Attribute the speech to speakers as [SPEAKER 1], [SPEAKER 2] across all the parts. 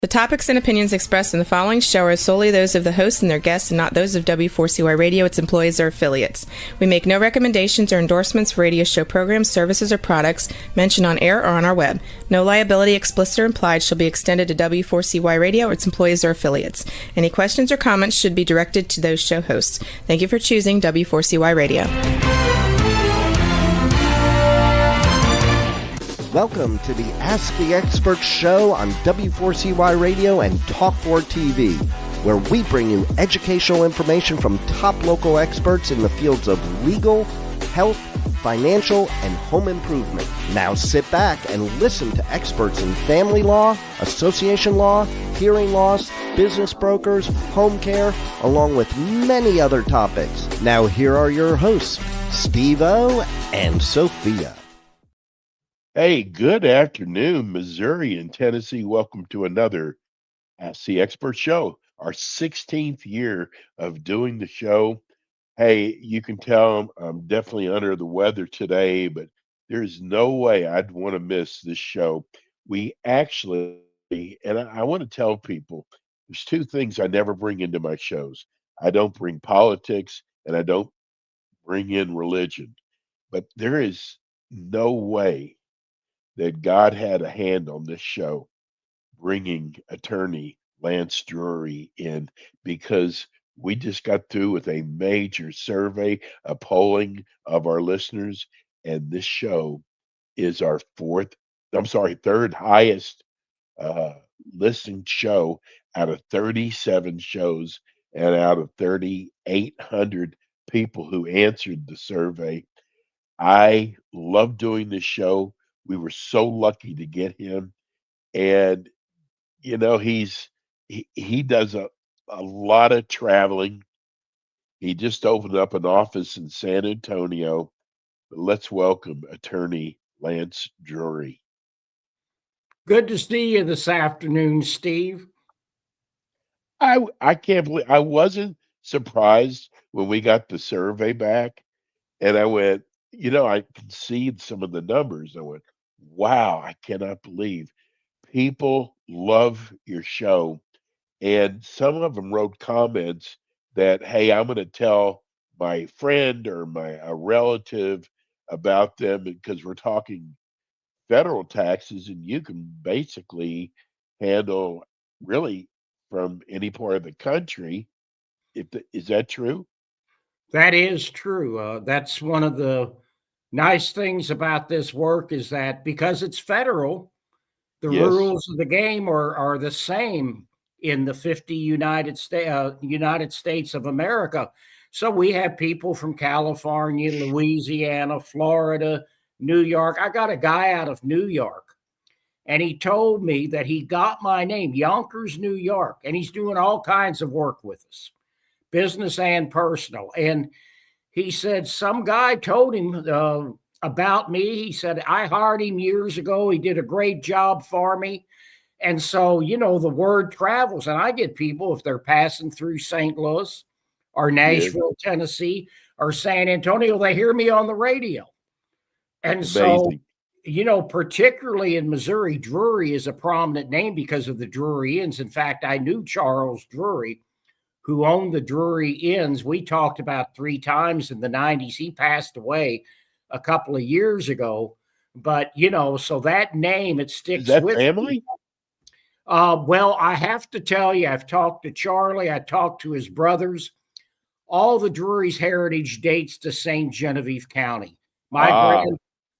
[SPEAKER 1] The topics and opinions expressed in the following show are solely those of the hosts and their guests and not those of W4CY Radio, its employees, or affiliates. We make no recommendations or endorsements for radio show programs, services, or products mentioned on air or on our web. No liability, explicit or implied, shall be extended to W4CY Radio or its employees or affiliates. Any questions or comments should be directed to those show hosts. Thank you for choosing W4CY Radio.
[SPEAKER 2] Welcome to the Ask the Expert show on W4CY Radio and Talk4 TV, where we bring you educational information from top local experts in the fields of legal, health, financial, and home improvement. Now sit back and listen to experts in family law, association law, hearing loss, business brokers, home care, along with many other topics. Now here are your hosts, Steve-O and Sophia.
[SPEAKER 3] Hey, good afternoon, Missouri and Tennessee. Welcome to another Ask the Expert show, our 16th year of doing the show. Hey, you can tell I'm definitely under the weather today, but there's no way I'd want to miss this show. We actually, and I want to tell people, there's two things I never bring into my shows. I don't bring politics and I don't bring in religion, but there is no way that God had a hand on this show, bringing attorney Lance Drury in, because we just got through with a major survey, a polling of our listeners, and this show is our third highest listening show out of 37 shows and out of 3,800 people who answered the survey. I love doing this show. We were so lucky to get him, and he does a lot of traveling. He just opened up an office in San Antonio. Let's welcome attorney Lance Drury.
[SPEAKER 4] Good to see you this afternoon, Steve.
[SPEAKER 3] I can't believe I wasn't surprised when we got the survey back, and I went, I can see some of the numbers. I went, wow, I cannot believe people love your show. And some of them wrote comments that, hey, I'm going to tell my friend or a relative about them because we're talking federal taxes and you can basically handle really from any part of the country. Is that true?
[SPEAKER 4] That is true. That's one of the nice things about this work is that because it's federal, the
[SPEAKER 3] Yes.
[SPEAKER 4] rules of the game are the same in the 50 United States of America. So we have people from California, Louisiana, Florida, New York. I got a guy out of New York, and he told me that he got my name, Yonkers, New York, and he's doing all kinds of work with us, business and personal. And he said some guy told him about me. He said, I hired him years ago. He did a great job for me. And so, the word travels. And I get people, if they're passing through St. Louis or Nashville, Tennessee, or San Antonio, they hear me on the radio. And
[SPEAKER 3] Amazing.
[SPEAKER 4] So, particularly in Missouri, Drury is a prominent name because of the Drury Inns. In fact, I knew Charles Drury, who owned the Drury Inns. We talked about 3 times in the 90s. He passed away a couple of years ago. But, so that name, it sticks
[SPEAKER 3] Is that
[SPEAKER 4] with
[SPEAKER 3] family?
[SPEAKER 4] me. Well, I have to tell you, I've talked to Charlie. I talked to his brothers. All the Drury's heritage dates to St. Genevieve County.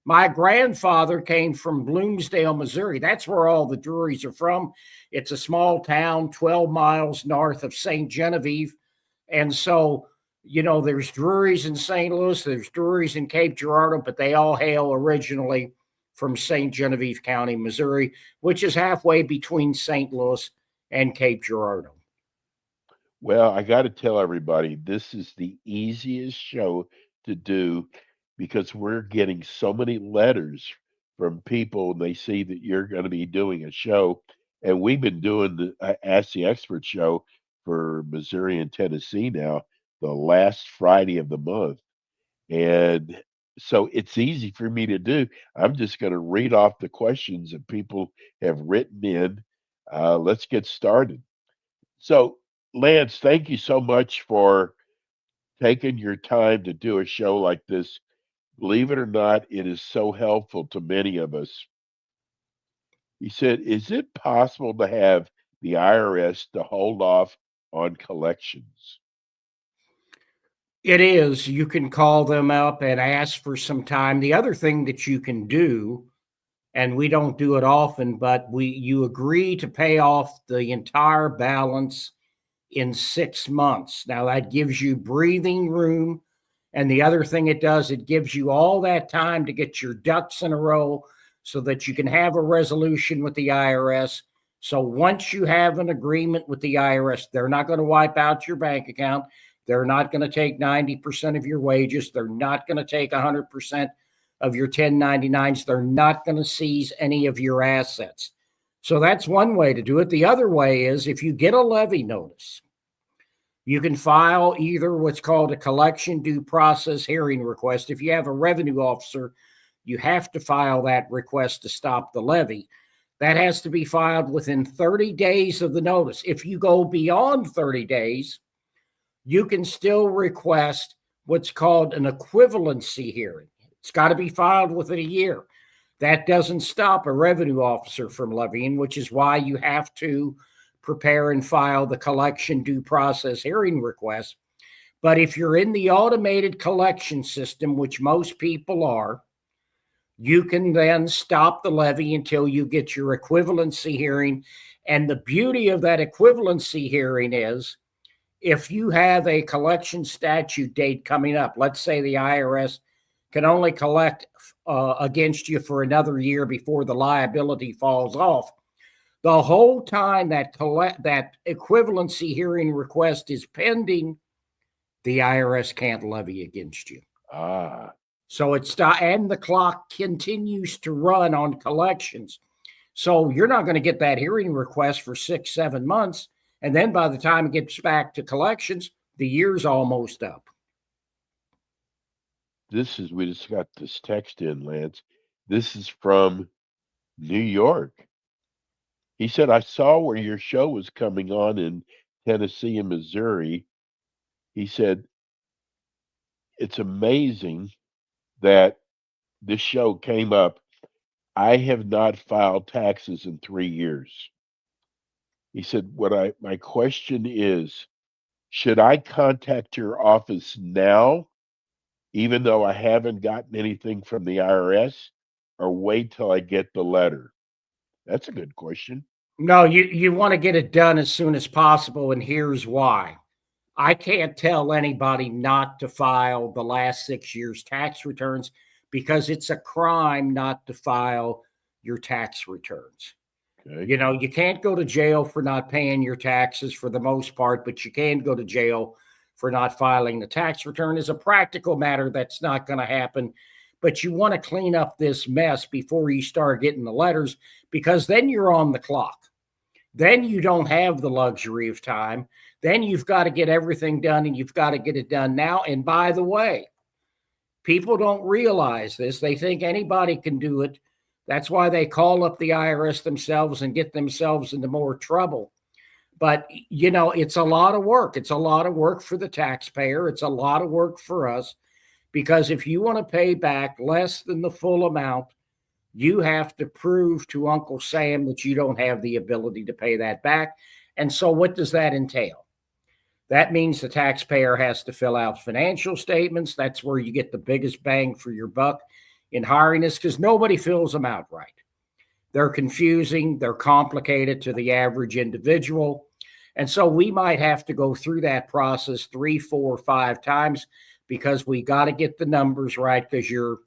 [SPEAKER 4] My grandfather came from Bloomsdale, Missouri. That's where all the Drurys are from. It's a small town 12 miles north of St. Genevieve. And so, there's Drurys in St. Louis, there's Drurys in Cape Girardeau, but they all hail originally from St. Genevieve County, Missouri, which is halfway between St. Louis and Cape Girardeau.
[SPEAKER 3] Well, I got to tell everybody, this is the easiest show to do because we're getting so many letters from people and they see that you're going to be doing a show. And we've been doing the Ask the Expert show for Missouri and Tennessee now, the last Friday of the month. And so it's easy for me to do. I'm just going to read off the questions that people have written in. Let's get started. So, Lance, thank you so much for taking your time to do a show like this. Believe it or not, it is so helpful to many of us. He said, is it possible to have the IRS to hold off on collections?
[SPEAKER 4] It is. You can call them up and ask for some time. The other thing that you can do, and we don't do it often, but you agree to pay off the entire balance in 6 months. Now that gives you breathing room. And the other thing it does, it gives you all that time to get your ducks in a row so that you can have a resolution with the IRS. So once you have an agreement with the IRS, they're not going to wipe out your bank account. They're not going to take 90% of your wages. They're not going to take 100% of your 1099s. They're not going to seize any of your assets. So that's one way to do it. The other way is if you get a levy notice, you can file either what's called a collection due process hearing request. If you have a revenue officer, you have to file that request to stop the levy. That has to be filed within 30 days of the notice. If you go beyond 30 days, you can still request what's called an equivalency hearing. It's got to be filed within a year. That doesn't stop a revenue officer from levying, which is why you have to prepare and file the collection due process hearing request. But if you're in the automated collection system, which most people are, you can then stop the levy until you get your equivalency hearing. And the beauty of that equivalency hearing is if you have a collection statute date coming up, let's say the IRS can only collect against you for another year before the liability falls off. The whole time that equivalency hearing request is pending, the IRS can't levy against you. So and the clock continues to run on collections. So you're not going to get that hearing request for 6-7 months. And then by the time it gets back to collections, the year's almost up.
[SPEAKER 3] We just got this text in, Lance. This is from New York. He said, I saw where your show was coming on in Tennessee and Missouri. He said, it's amazing that this show came up. I have not filed taxes in 3 years. He said, my question is, should I contact your office now, even though I haven't gotten anything from the IRS, or wait till I get the letter? That's a good question.
[SPEAKER 4] No, you want to get it done as soon as possible, and here's why. I can't tell anybody not to file the last 6 years' tax returns because it's a crime not to file your tax returns. Okay. You know, you can't go to jail for not paying your taxes for the most part, but you can go to jail for not filing the tax return. As a practical matter, that's not going to happen. But you want to clean up this mess before you start getting the letters, because then you're on the clock. Then you don't have the luxury of time. Then you've got to get everything done, and you've got to get it done now. And by the way, people don't realize this. They think anybody can do it. That's why they call up the IRS themselves and get themselves into more trouble. But, you know, it's a lot of work. It's a lot of work for the taxpayer. It's a lot of work for us, because if you want to pay back less than the full amount, you have to prove to Uncle Sam that you don't have the ability to pay that back. And so what does that entail? That means the taxpayer has to fill out financial statements. That's where you get the biggest bang for your buck in hiring us, because nobody fills them out right. They're confusing. They're complicated to the average individual. And so we might have to go through that process 3, 4, 5 times, because we got to get the numbers right, because you're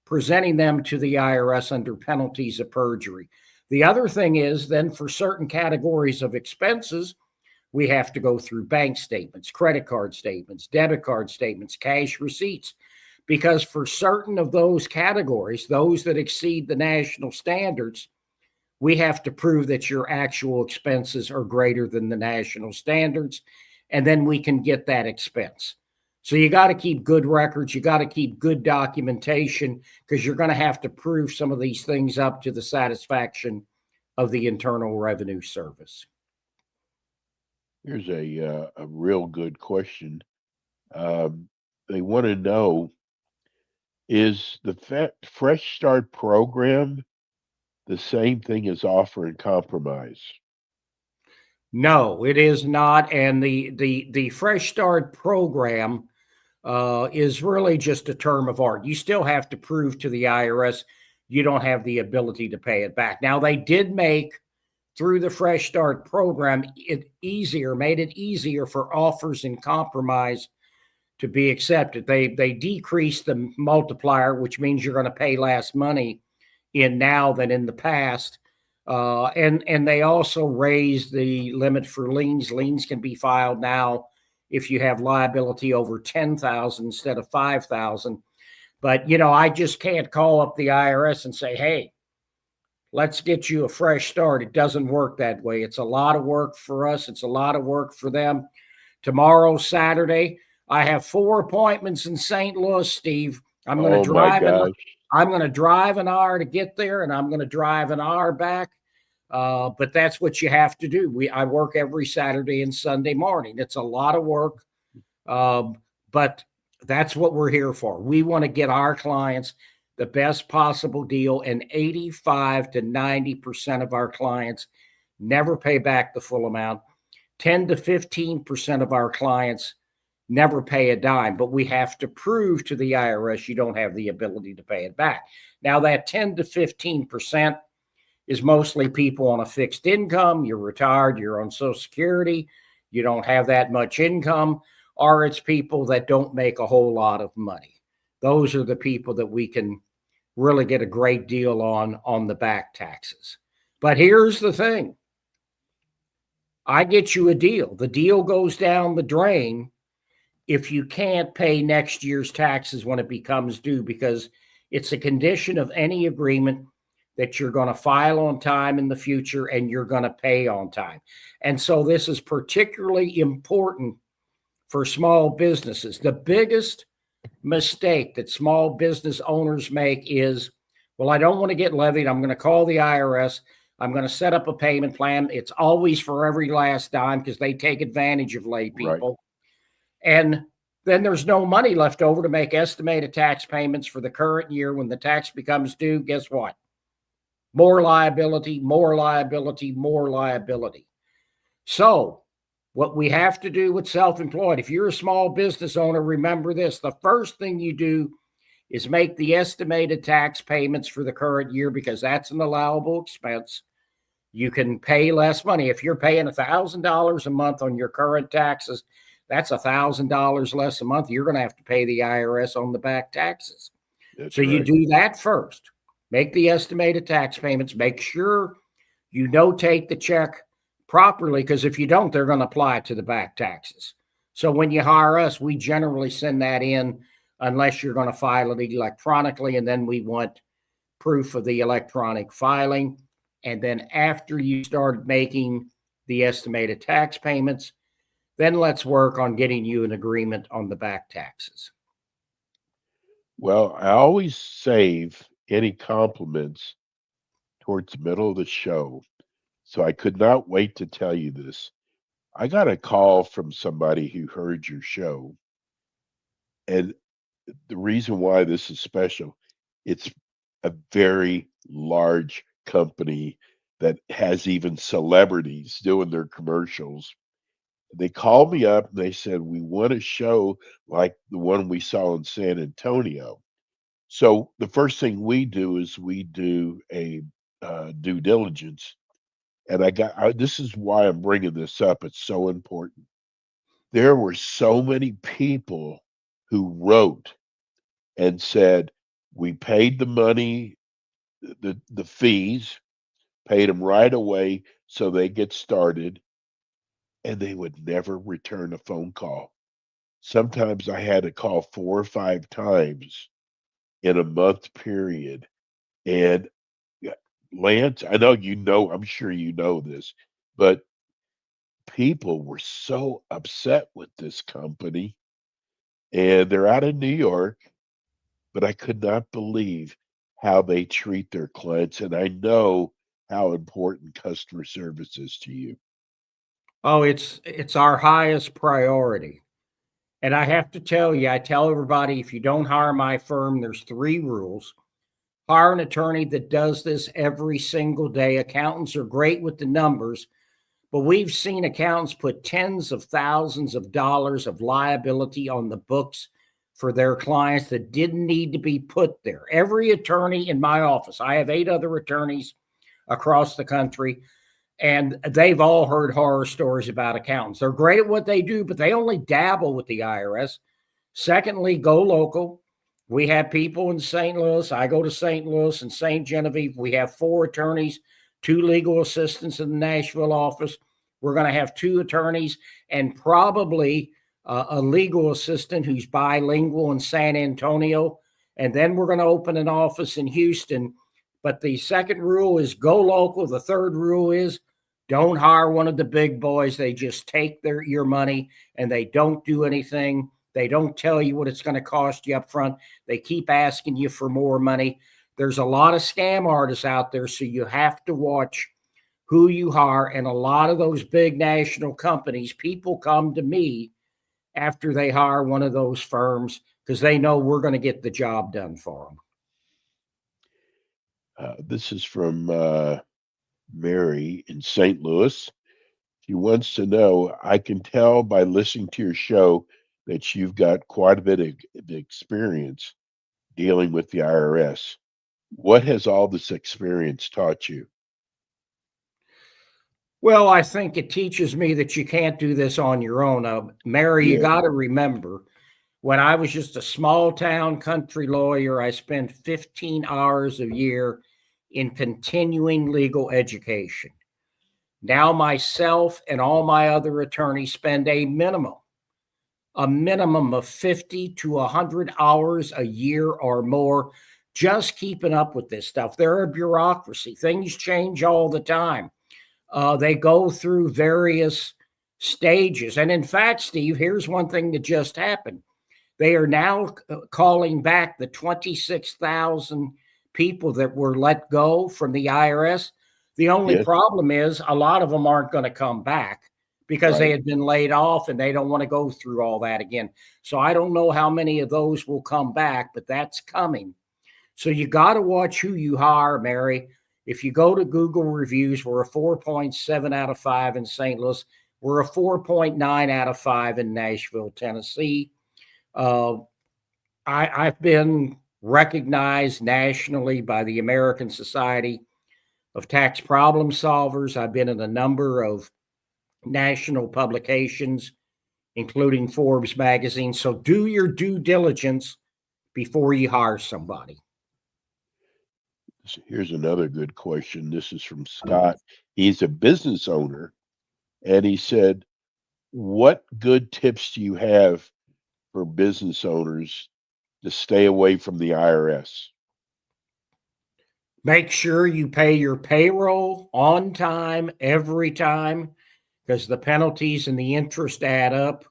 [SPEAKER 4] presenting them to the IRS under penalties of perjury. The other thing is then for certain categories of expenses, we have to go through bank statements, credit card statements, debit card statements, cash receipts, because for certain of those categories, those that exceed the national standards, we have to prove that your actual expenses are greater than the national standards, and then we can get that expense. So you got to keep good records. You got to keep good documentation, because you're going to have to prove some of these things up to the satisfaction of the Internal Revenue Service.
[SPEAKER 3] Here's a real good question. They want to know, is the Fresh Start program the same thing as offer and compromise?
[SPEAKER 4] No, it is not. And the Fresh Start program is really just a term of art. You still have to prove to the IRS you don't have the ability to pay it back. Now, they did make, through the Fresh Start program, made it easier for offers and compromise to be accepted. They decreased the multiplier, which means you're going to pay less money in now than in the past. And they also raised the limit for liens. Liens can be filed now if you have liability over 10,000 instead of 5,000. But I just can't call up the IRS and say, "Hey, let's get you a fresh start." It doesn't work that way. It's a lot of work for us. It's a lot of work for them. Tomorrow, Saturday, I have 4 appointments in St. Louis, Steve. I'm going to
[SPEAKER 3] Oh my
[SPEAKER 4] drive
[SPEAKER 3] gosh.
[SPEAKER 4] I'm going to drive an hour to get there, and I'm going to drive an hour back. But that's what you have to do. I work every Saturday and Sunday morning. It's a lot of work, but that's what we're here for. We want to get our clients the best possible deal, and 85 to 90% of our clients never pay back the full amount. 10 to 15% of our clients never pay a dime, but we have to prove to the IRS you don't have the ability to pay it back. Now, that 10 to 15% is mostly people on a fixed income. You're retired, you're on Social Security, you don't have that much income, or it's people that don't make a whole lot of money. Those are the people that we can really get a great deal on the back taxes. But here's the thing. I get you a deal. The deal goes down the drain if you can't pay next year's taxes when it becomes due, because it's a condition of any agreement that you're going to file on time in the future and you're going to pay on time. And so this is particularly important for small businesses. The biggest mistake that small business owners make is, well, I don't want to get levied. I'm going to call the IRS. I'm going to set up a payment plan. It's always for every last dime because they take advantage of lay people. Right. And then there's no money left over to make estimated tax payments for the current year. When the tax becomes due, guess what? More liability, more liability, more liability. So what we have to do with self-employed, if you're a small business owner, remember this. The first thing you do is make the estimated tax payments for the current year, because that's an allowable expense. You can pay less money. If you're paying $1,000 a month on your current taxes, that's $1,000 less a month. You're going to have to pay the IRS on the back taxes. That's so right. You do that first. Make the estimated tax payments. Make sure you notate the check properly, because if you don't, they're going to apply it to the back taxes. So when you hire us, we generally send that in unless you're going to file it electronically, and then we want proof of the electronic filing. And then after you start making the estimated tax payments, then let's work on getting you an agreement on the back taxes.
[SPEAKER 3] Well, I always save any compliments towards the middle of the show, so I could not wait to tell you this. I got a call from somebody who heard your show, and the reason why this is special, it's a very large company that has even celebrities doing their commercials. They called me up and they said, "We want a show like the one we saw in San Antonio." So the first thing we do is we do a due diligence. And this is why I'm bringing this up. It's so important. There were so many people who wrote and said, "We paid the money, the fees, paid them right away so they get started," and they would never return a phone call. Sometimes I had to call 4 or 5 times in a month period. And yeah, Lance, I know I'm sure you know this, but people were so upset with this company, and they're out of New York, but I could not believe how they treat their clients. And I know how important customer service is to you.
[SPEAKER 4] Oh, it's our highest priority. And I have to tell you, I tell everybody if you don't hire my firm, there's three rules. Hire an attorney that does this every single day. Accountants are great with the numbers, but we've seen accountants put tens of thousands of dollars of liability on the books for their clients that didn't need to be put there. Every attorney in my office, I have 8 other attorneys across the country, and they've all heard horror stories about accountants. They're great at what they do, but they only dabble with the IRS. Secondly, go local. We have people in St. Louis. I go to St. Louis and St. Genevieve. We have 4 attorneys, 2 legal assistants in the Nashville office. We're going to have 2 attorneys and probably a legal assistant who's bilingual in San Antonio. And then we're going to open an office in Houston. But the second rule is go local. The third rule is don't hire one of the big boys. They just take your money and they don't do anything. They don't tell you what it's going to cost you up front. They keep asking you for more money. There's a lot of scam artists out there, so you have to watch who you hire. And a lot of those big national companies, people come to me after they hire one of those firms because they know we're going to get the job done for them.
[SPEAKER 3] This is from Mary in St. Louis. She wants to know, I can tell by listening to your show that you've got quite a bit of experience dealing with the IRS. What has all this experience taught you?
[SPEAKER 4] Well, I think it teaches me that you can't do this on your own. Mary, you
[SPEAKER 3] Yeah,
[SPEAKER 4] got to remember, when I was just a small town country lawyer, I spent 15 hours a year in continuing legal education. Now, myself and all my other attorneys spend a minimum of 50 to 100 hours a year or more just keeping up with this stuff. They're a bureaucracy, things change all the time. They go through various stages. And in fact, Steve, here's one thing that just happened. They are now calling back the 26,000 people that were let go from the IRS. The only
[SPEAKER 3] yes,
[SPEAKER 4] problem is a lot of them aren't going to come back because they
[SPEAKER 3] right.
[SPEAKER 4] had been laid off and they don't want to go through all that again. So I don't know how many of those will come back, but that's coming. So you got to watch who you hire, Mary. If you go to Google reviews, we're a 4.7 out of 5 in St. Louis. We're a 4.9 out of 5 in Nashville, Tennessee. Uh, I've been recognized nationally by the American Society of Tax Problem Solvers. I've been in a number of national publications, including Forbes magazine. So do your due diligence before you hire somebody.
[SPEAKER 3] Here's another good question. This is from Scott. He's a business owner, and he said, what good tips do you have for business owners to stay away from the IRS?
[SPEAKER 4] Make sure you pay your payroll on time every time because the penalties and the interest add up.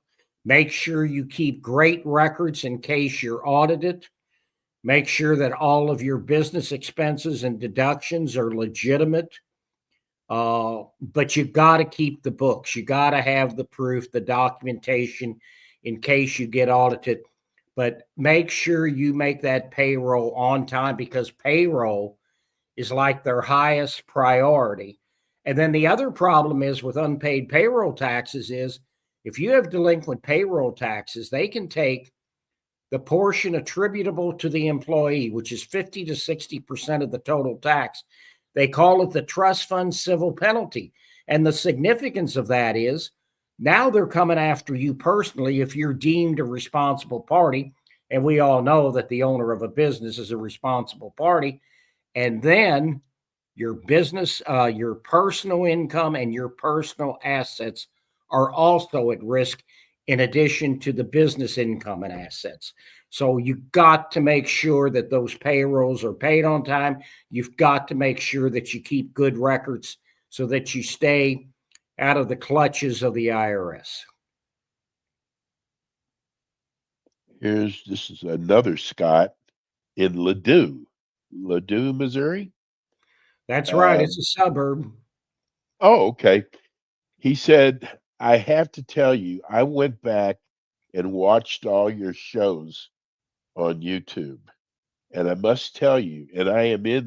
[SPEAKER 4] Make sure you keep great records in case you're audited. Make sure that all of your business expenses and deductions are legitimate. But you got to keep the books. You got to have the proof, the documentation in case you get audited. But make sure you make that payroll on time because payroll is like their highest priority. And then the other problem is with unpaid payroll taxes is if you have delinquent payroll taxes, they can take the portion attributable to the employee, which is 50 to 60% of the total tax. They call it the trust fund civil penalty. And the significance of that is now they're coming after you personally if you're deemed a responsible party. And we all know that the owner of a business is a responsible party. And then your business, your personal income and your personal assets are also at risk in addition to the business income and assets. So you got to make sure that those payrolls are paid on time. You've got to make sure that you keep good records so that you stay out of the clutches of the IRS.
[SPEAKER 3] This is another Scott in Ladue, Missouri.
[SPEAKER 4] That's right. It's a suburb.
[SPEAKER 3] Oh, okay. He said, I have to tell you, I went back and watched all your shows on YouTube. And I must tell you, and I am a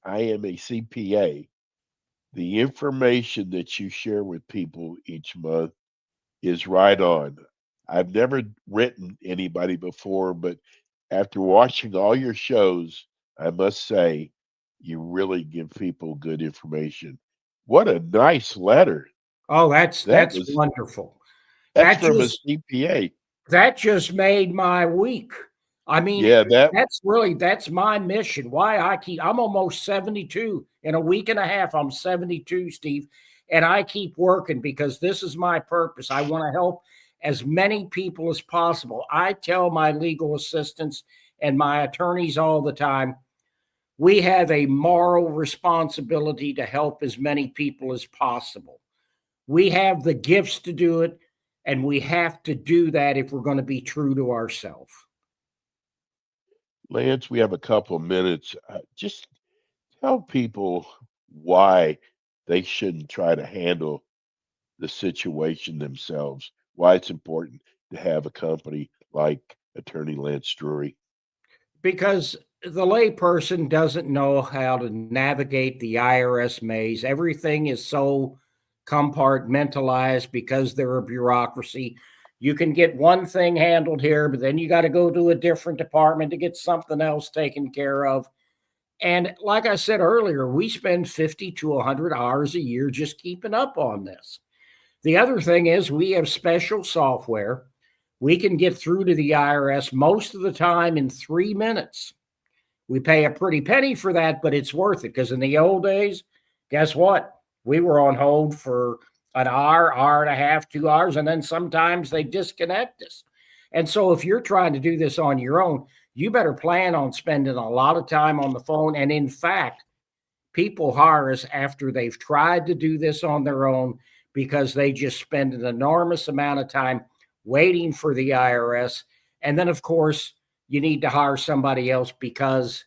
[SPEAKER 3] CPA, the information that you share with people each month is right on. I've never written anybody before, but after watching all your shows, I must say you really give people good information. What a nice letter.
[SPEAKER 4] Oh, that's
[SPEAKER 3] That
[SPEAKER 4] that's
[SPEAKER 3] was
[SPEAKER 4] wonderful.
[SPEAKER 3] that's
[SPEAKER 4] That
[SPEAKER 3] from a
[SPEAKER 4] just
[SPEAKER 3] CPA.
[SPEAKER 4] that just made my week. I mean,
[SPEAKER 3] Yeah, that
[SPEAKER 4] that's my mission. Why I'm almost 72. In a week and a half, I'm 72, Steve. And I keep working because this is my purpose. I want to help as many people as possible. I tell my legal assistants and my attorneys all the time, we have a moral responsibility to help as many people as possible. We have the gifts to do it, and we have to do that if we're going to be true to ourselves.
[SPEAKER 3] Lance, we have a couple minutes. Just tell people why they shouldn't try to handle the situation themselves, why it's important to have a company like Attorney Lance Drury.
[SPEAKER 4] Because the layperson doesn't know how to navigate the IRS maze. Everything is so compartmentalized because they're a bureaucracy. You can get one thing handled here, but then you got to go to a different department to get something else taken care of. And like I said earlier, we spend 50 to 100 hours a year just keeping up on this. The other thing is we have special software. We can get through to the IRS most of the time in 3 minutes. We pay a pretty penny for that, but it's worth it because in the old days, guess what? We were on hold for an hour and a half, 2 hours, and then sometimes they disconnect us. And so if you're trying to do this on your own, you better plan on spending a lot of time on the phone. And in fact, people hire us after they've tried to do this on their own because they just spend an enormous amount of time waiting for the IRS. And then, of course, you need to hire somebody else because,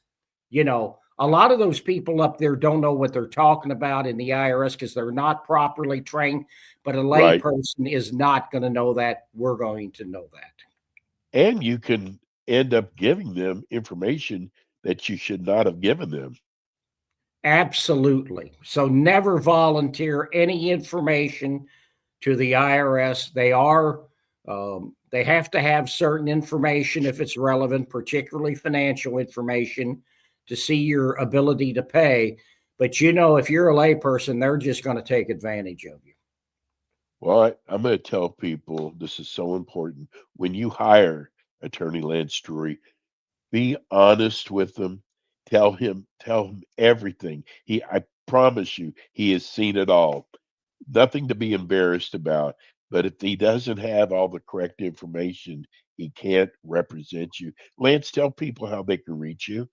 [SPEAKER 4] a lot of those people up there don't know what they're talking about in the IRS because they're not properly trained. But a
[SPEAKER 3] Right.
[SPEAKER 4] layperson is not going to know that. We're going to know that.
[SPEAKER 3] And you can end up giving them information that you should not have given them.
[SPEAKER 4] Absolutely. So never volunteer any information to the IRS. They have to have certain information if it's relevant, particularly financial information, to see your ability to pay. But if you're a layperson, they're just going to take advantage of you.
[SPEAKER 3] Well, I'm going to tell people this is so important. When you hire Attorney Lance Drury, be honest with them. Tell him everything. I promise you, he has seen it all. Nothing to be embarrassed about. But if he doesn't have all the correct information, he can't represent you. Lance, tell people how they can reach you.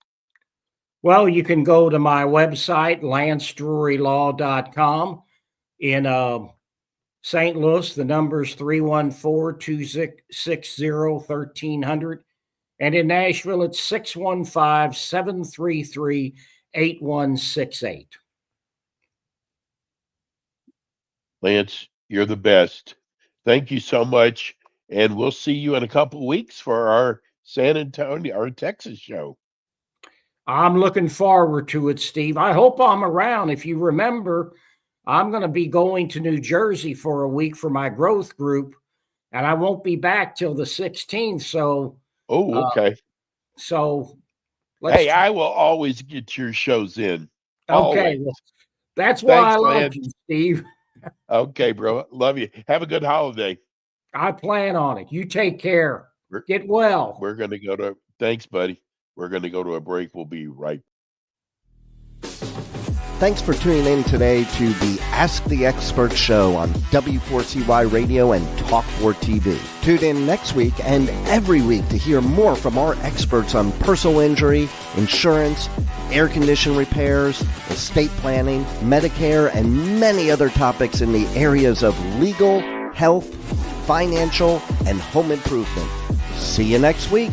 [SPEAKER 4] Well, you can go to my website, lancedrurylaw.com. In St. Louis, the number is 314-260-1300. And in Nashville, it's 615-733-8168.
[SPEAKER 3] Lance, you're the best. Thank you so much. And we'll see you in a couple of weeks for our Texas show.
[SPEAKER 4] I'm looking forward to it, Steve. I hope I'm around. If you remember, I'm going to be going to New Jersey for a week for my growth group, and I won't be back till the 16th. So,
[SPEAKER 3] okay.
[SPEAKER 4] Let's.
[SPEAKER 3] Hey, I will always get your shows in.
[SPEAKER 4] Okay, well, that's why I love you, Steve.
[SPEAKER 3] Okay, bro. Love you. Have a good holiday.
[SPEAKER 4] I plan on it. You take care. Get well.
[SPEAKER 3] We're going to go to. Thanks, buddy. We're going to go to a break. We'll be right.
[SPEAKER 2] Thanks for tuning in today to the Ask the Expert show on W4CY Radio and Talk4 TV. Tune in next week and every week to hear more from our experts on personal injury, insurance, air condition repairs, estate planning, Medicare, and many other topics in the areas of legal, health, financial, and home improvement. See you next week.